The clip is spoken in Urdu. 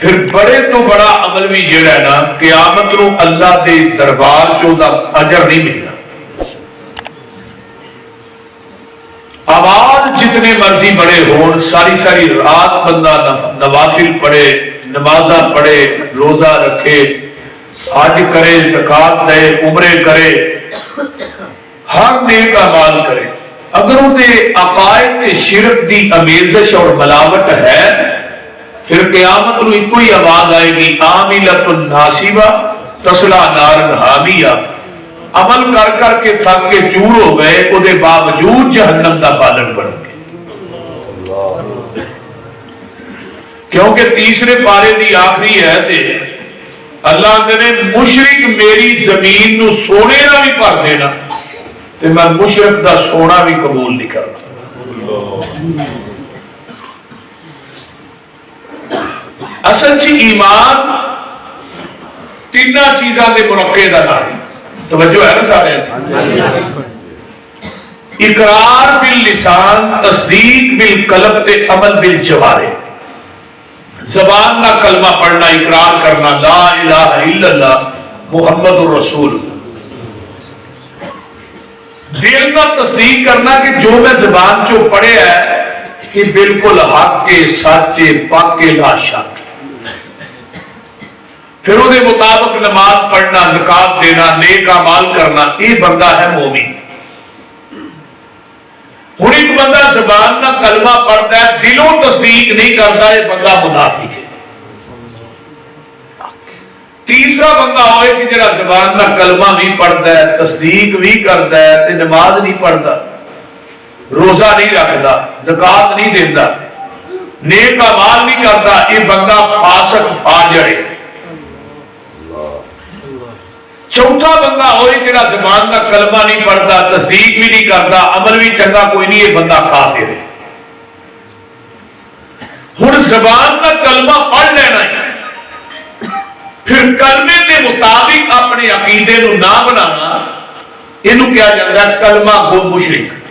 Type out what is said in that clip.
پھر بڑے تو بڑا عمل بھی جڑا ہے نا قیامت نو اللہ دے دربار چوں دا اجر نہیں ملنا. آواز جتنے مرضی بڑے ہون، ساری ساری رات بندہ نوافل پڑھے، نمازاں پڑھے، روزہ رکھے، حج کرے، زکات دے، عمرے کرے، ہر نیک اعمال کرے، اگر وہ عقائد تے شرک دی امیزش اور ملاوٹ ہے، پھر قیامت نو ایک ہی آواز آئے گی عاملۃ ناصبہ تصلی نارا حامیہ. عمل کر کر کے تھک کے چور ہو گئے، وہ دے باوجود جہنم دا بالن بن گئے. کیونکہ تیسرے پارے دی آخری ہے تے اللہ نے مشرک میری زمین نو سونے نہ بھی بھر دینا تے میں مشرک دا سونا بھی قبول نہیں کرنا. اصل چی ایمان تین چیزاں دے مرکب دا نام. توجہ ہے نا سارے؟ اقرار باللسان، تصدیق بالقلب تے عمل بالجوارح. زبان نہ کلمہ پڑھنا، اقرار کرنا لا الہ الا اللہ محمد الرسول. دل نہ تصدیق کرنا کہ جو میں زبان چو پڑھے ہے کہ بالکل حق کے سچے پاک لا شک. پھر وہ مطابق نماز پڑھنا، زکات دینا، نیک اعمال کرنا، یہ بندہ ہے مومن. ہوں ایک بندہ زبان نہ کلمہ پڑھتا ہے، دلوں تصدیق نہیں کرتا، یہ بندہ منافق ہے. تیسرا بندہ ہوئے کہ جڑا زبان نہ کلمہ بھی پڑھتا ہے، تصدیق بھی کرتا ہے تے نماز نہیں پڑھتا، روزہ نہیں رکھتا، زکات نہیں دیتا، نیک اعمال نہیں کرتا، یہ بندہ فاسق فاجر ہے. چوتھا بندہ ہوئے جڑا زبان نہ کلمہ نہیں پڑھتا، تصدیق بھی نہیں کرتا، عمل بھی چنگا کوئی نہیں، یہ بندہ کافر ہے. ہن زبان نہ کلمہ پڑھ لینا ہے، پھر کلمے کے مطابق اپنے عقیدے نو نہ بنانا، یہ کیا جاتا ہے کلمہ گو مشرک.